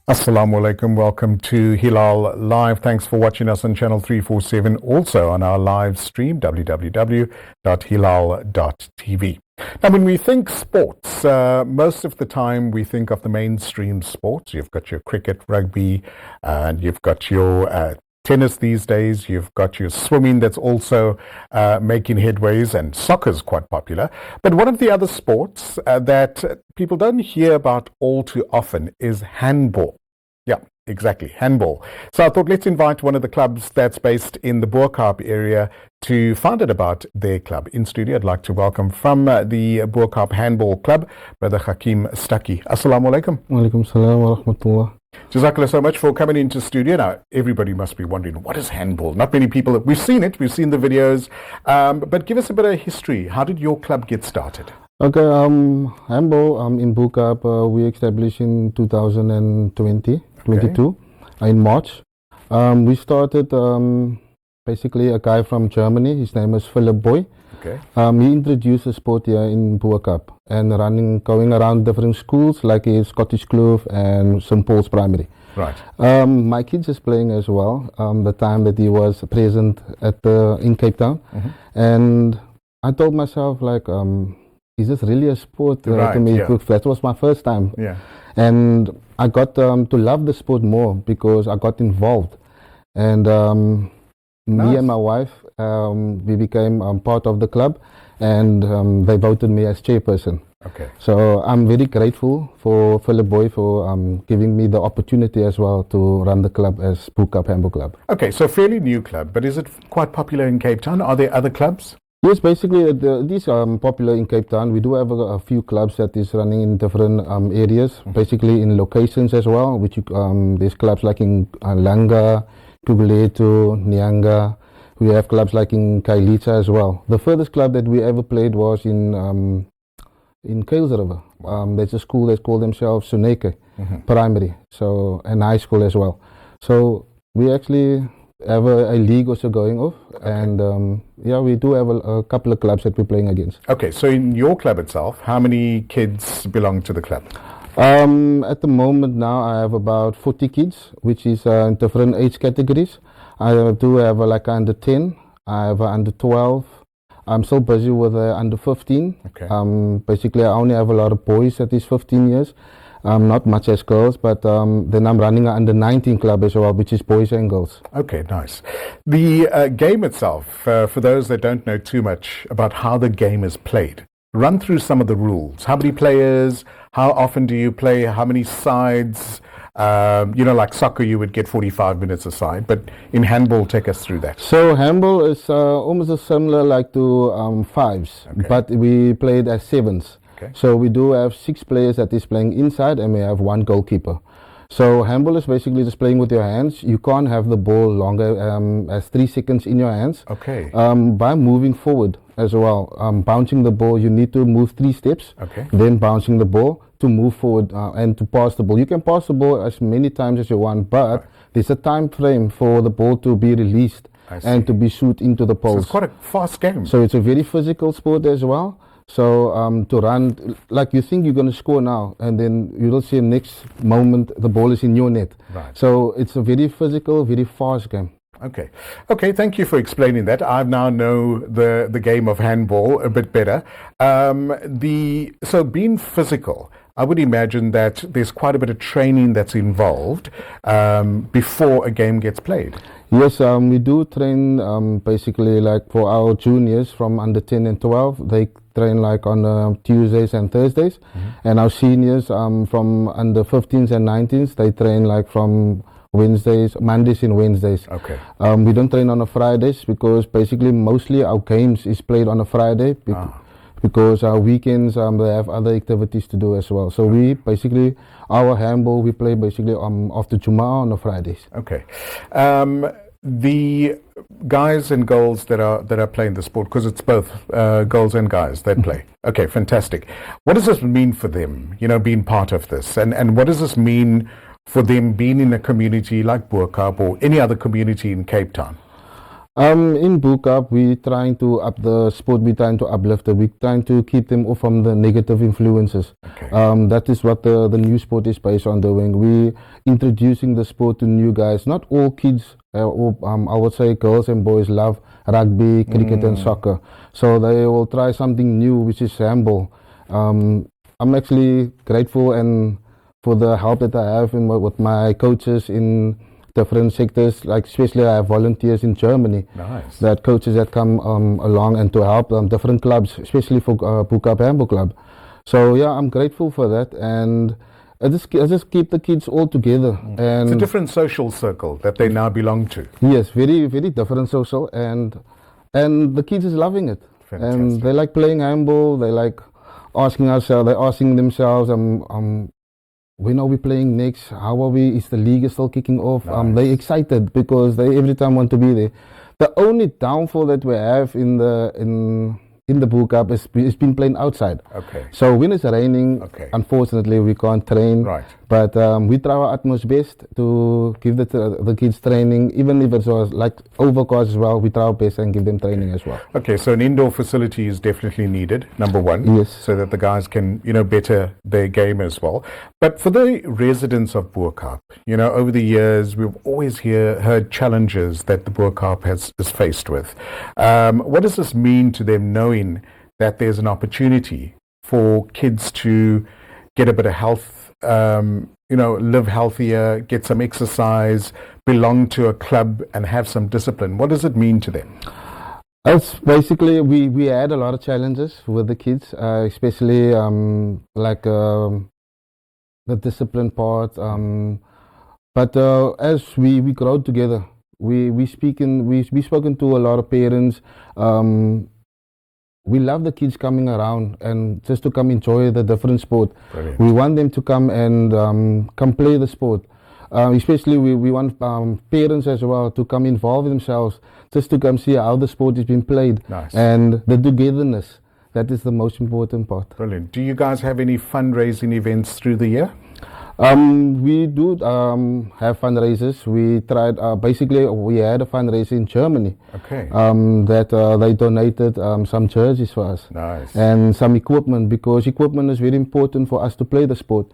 Assalamu alaikum. Welcome to Hilaal Live. Thanks for watching us on channel 347, also on our live stream, www.hilaal.tv. Now, when we think sports, most of the time we think of the mainstream sports. You've got your cricket, rugby, and you've got your tennis these days. You've got your swimming that's also making headways, and soccer's quite popular. But one of the other sports that people don't hear about all too often is handball. Yeah, exactly, handball. So I thought let's invite one of the clubs that's based in the Bo-kaap area to find out about their club. In studio, I'd like to welcome from the Bo-kaap Handball Club, Brother Gakeem Staggie. Assalamu alaikum. Walaikum salam wa rahmatullah. Jazakallah so much for coming into studio. Now, everybody must be wondering, what is handball? Not many people, we've seen it, we've seen the videos, but give us a bit of history. How did your club get started? Okay, handball in Bo-kaap we established in 2022 in March. We started basically a guy from Germany. His name is Hilaal. Okay. He introduced the sport here in Bo-kaap and going around different schools like Scottish Kloof and St. Paul's Primary. Right. My kids is playing as well. The time that he was present in Cape Town, and I told myself like, is this really a sport to me? Yeah. That was my first time. Yeah. And I got to love the sport more because I got involved, and me and my wife we became part of the club, and they voted me as chairperson. Okay. So I'm very grateful for Hilaal for giving me the opportunity as well to run the club as Bo-kaap Handball Club. Okay, so fairly new club, but is it quite popular in Cape Town? Are there other clubs? Yes, basically these are popular in Cape Town. We do have a few clubs that is running in different areas, basically in locations as well, which there's clubs like in Langa, Kuguletu, Nyanga. We have clubs like in Kailitsa as well. The furthest club that we ever played was in Kuils River. There's a school that called themselves Suneke Primary, so and high school as well. So we actually have a league also going off, and yeah, we do have a couple of clubs that we're playing against. Okay, so in your club itself, how many kids belong to the club? At the moment now, I have about 40 kids, which is in different age categories. I do have like under 10, I have under 12. I'm so busy with under 15. Okay. Basically, I only have a lot of boys at these 15 years. Not much as girls, but then I'm running an under 19 club as well, which is boys and girls. Okay, nice. The game itself, for those that don't know too much about how the game is played, run through some of the rules. How many players? How often do you play? How many sides? Like soccer, you would get 45 minutes a side, but in handball, take us through that. So handball is almost similar like to fives, but we played as sevens. Okay. So we do have 6 players that is playing inside, and we have 1 goalkeeper. So handball is basically just playing with your hands. You can't have the ball longer as 3 seconds in your hands. Okay. By moving forward as well, bouncing the ball, you need to move 3 steps. Okay. Then bouncing the ball to move forward and to pass the ball. You can pass the ball as many times as you want, but there's a time frame for the ball to be released and to be shoot into the post. So it's quite a fast game. So it's a very physical sport as well. So to run, like you think you're going to score now, and then you will see next moment the ball is in your net. Right. So it's a very physical, very fast game. Okay. Okay, thank you for explaining that. I now know the game of handball a bit better. So being physical, I would imagine that there's quite a bit of training that's involved before a game gets played. Yes, we do train basically like for our juniors from under 10 and 12. They train like on Tuesdays and Thursdays. And our seniors from under 15s and 19s, they train like from Mondays and Wednesdays. Okay. We don't train on a Fridays because basically mostly our games is played on a Friday because our weekends they have other activities to do as well. So we basically, our handball we play basically after Jummah on a Fridays. Okay. The guys and girls that are playing the sport, because it's both girls and guys that play. Okay, fantastic. What does this mean for them, being part of this? And what does this mean for them being in a community like Bo-kaap or any other community in Cape Town? In Bo-kaap, we trying to up the sport. We trying to uplift it. We trying to keep them off from the negative influences. Okay. That is what the new sport is based on doing. We introducing the sport to new guys. Not all kids, or I would say girls and boys love rugby, cricket, and soccer. So they will try something new, which is handball. I'm actually grateful and for the help that I have with my coaches in different sectors, like especially I have volunteers in Germany. Nice. That coaches that come along and to help different clubs, especially for Bo-kaap Handball Club. So yeah, I'm grateful for that, and I just keep the kids all together. And It's a different social circle that they now belong to. yes, very very different social, and the kids is loving it. Fantastic. And they like playing handball. They like they're asking themselves, when are we playing next? How are we? Is the league still kicking off? Nice. They excited because they every time want to be there. The only downfall that we have in the Bo-kaap is it's been playing outside. Okay. So when it's raining, Okay. unfortunately we can't train. Right. But we try our utmost best to give the kids training, even if it's like overcast as well. We try our best and give them training as well. Okay, so an indoor facility is definitely needed, number one, Yes. so that the guys can, better their game as well. But for the residents of Bo-kaap, over the years, we've always heard challenges that the Bo-kaap is faced with. What does this mean to them knowing that there's an opportunity for kids to get a bit of health, live healthier, get some exercise, belong to a club and have some discipline? What does it mean to them? It's basically, we had a lot of challenges with the kids, especially the discipline part. But as we grow together, we spoken to a lot of parents. We love the kids coming around and just to come enjoy the different sport. Brilliant. We want them to come and come play the sport. Especially we want parents as well to come involve themselves just to come see how the sport is being played. Nice. And the togetherness, that is the most important part. Brilliant. Do you guys have any fundraising events through the year? We do have fundraisers. We tried, basically we had a fundraiser in Germany. Okay. That they donated some jerseys for us. Nice. And some equipment, because equipment is very important for us to play the sport.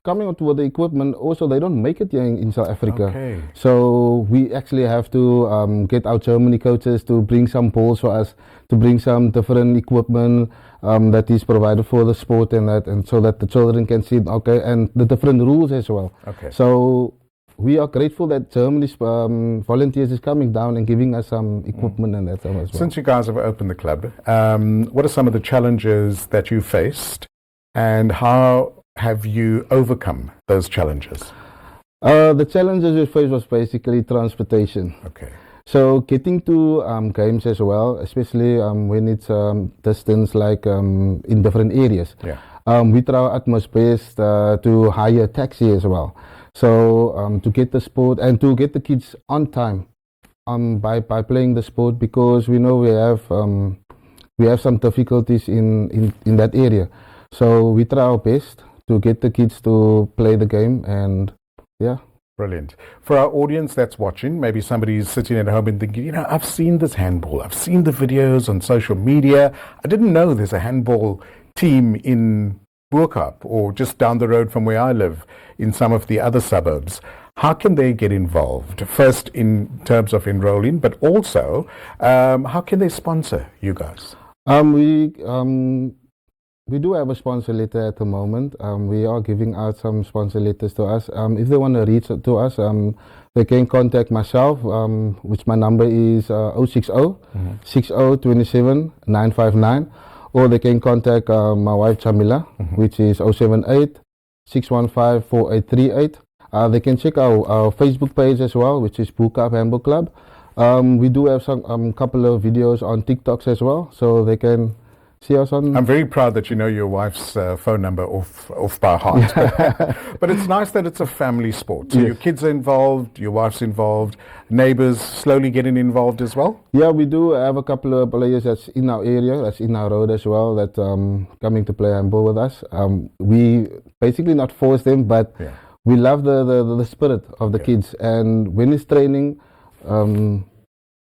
Coming up with the equipment, also they don't make it here in South Africa. Okay. So we actually have to get our Germany coaches to bring some balls for us, to bring some different equipment that is provided for the sport and that, and so that the children can see, okay, and the different rules as well. Okay. So we are grateful that Germany's volunteers is coming down and giving us some equipment and that as well. Since you guys have opened the club, what are some of the challenges that you faced, and how have you overcome those challenges? The challenges we faced was basically transportation. Okay. So getting to games as well, especially when it's distance, like in different areas. Yeah. We try our utmost best to hire a taxi as well. So to get the sport and to get the kids on time by playing the sport, because we know we have some difficulties in that area. So we try our best to get the kids to play the game, and yeah. Brilliant. For our audience that's watching, maybe somebody is sitting at home and thinking, I've seen this handball, I've seen the videos on social media, I didn't know there's a handball team in Bo-kaap or just down the road from where I live in some of the other suburbs. How can they get involved? First, in terms of enrolling, but also, how can they sponsor you guys? We do have a sponsor letter at the moment. We are giving out some sponsor letters to us. If they want to reach to us, they can contact myself, which my number is 060 6027 959, or they can contact my wife Jamila, which is 078 615 4838. They can check our Facebook page as well, which is Bo-kaap Handball Club. We do have some couple of videos on TikToks as well, so they can see us on. I'm very proud that you know your wife's phone number off by heart. But it's nice that it's a family sport. So Yes. your kids are involved, your wife's involved, neighbors slowly getting involved as well? Yeah, we do have a couple of players that's in our area, that's in our road as well, that coming to play handball with us. We basically not force them, but Yeah. we love the spirit of the kids. And when it's training,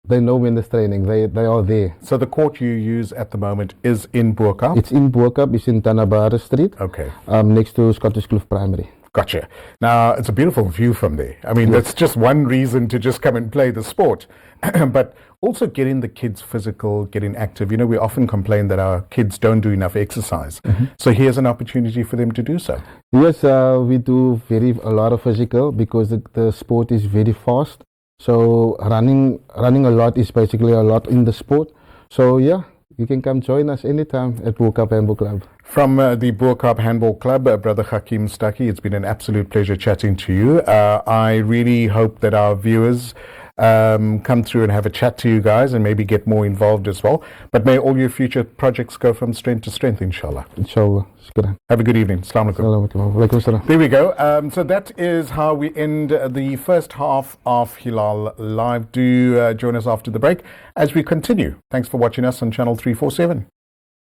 they know when there's training. They are there. So the court you use at the moment is in Bo-kaap? It's in Bo-kaap. It's in Tanabara Street. Okay. Next to Scottish Kloof Primary. Gotcha. Now, it's a beautiful view from there. I mean, that's just one reason to just come and play the sport. But also getting the kids physical, getting active. You know, we often complain that our kids don't do enough exercise. So here's an opportunity for them to do so. Yes, we do a lot of physical because the sport is very fast. So running a lot is basically a lot in the sport. So yeah, you can come join us anytime at Bo-kaap Handball Club. From the Bo-kaap Handball Club, Brother Gakeem Staggie, it's been an absolute pleasure chatting to you. I really hope that our viewers come through and have a chat to you guys and maybe get more involved as well. But may all your future projects go from strength to strength, inshallah. Inshallah. Have a good evening. Assalamu alaikum. There we go. So that is how we end the first half of Hilaal Live. Do join us after the break as we continue. Thanks for watching us on Channel 347.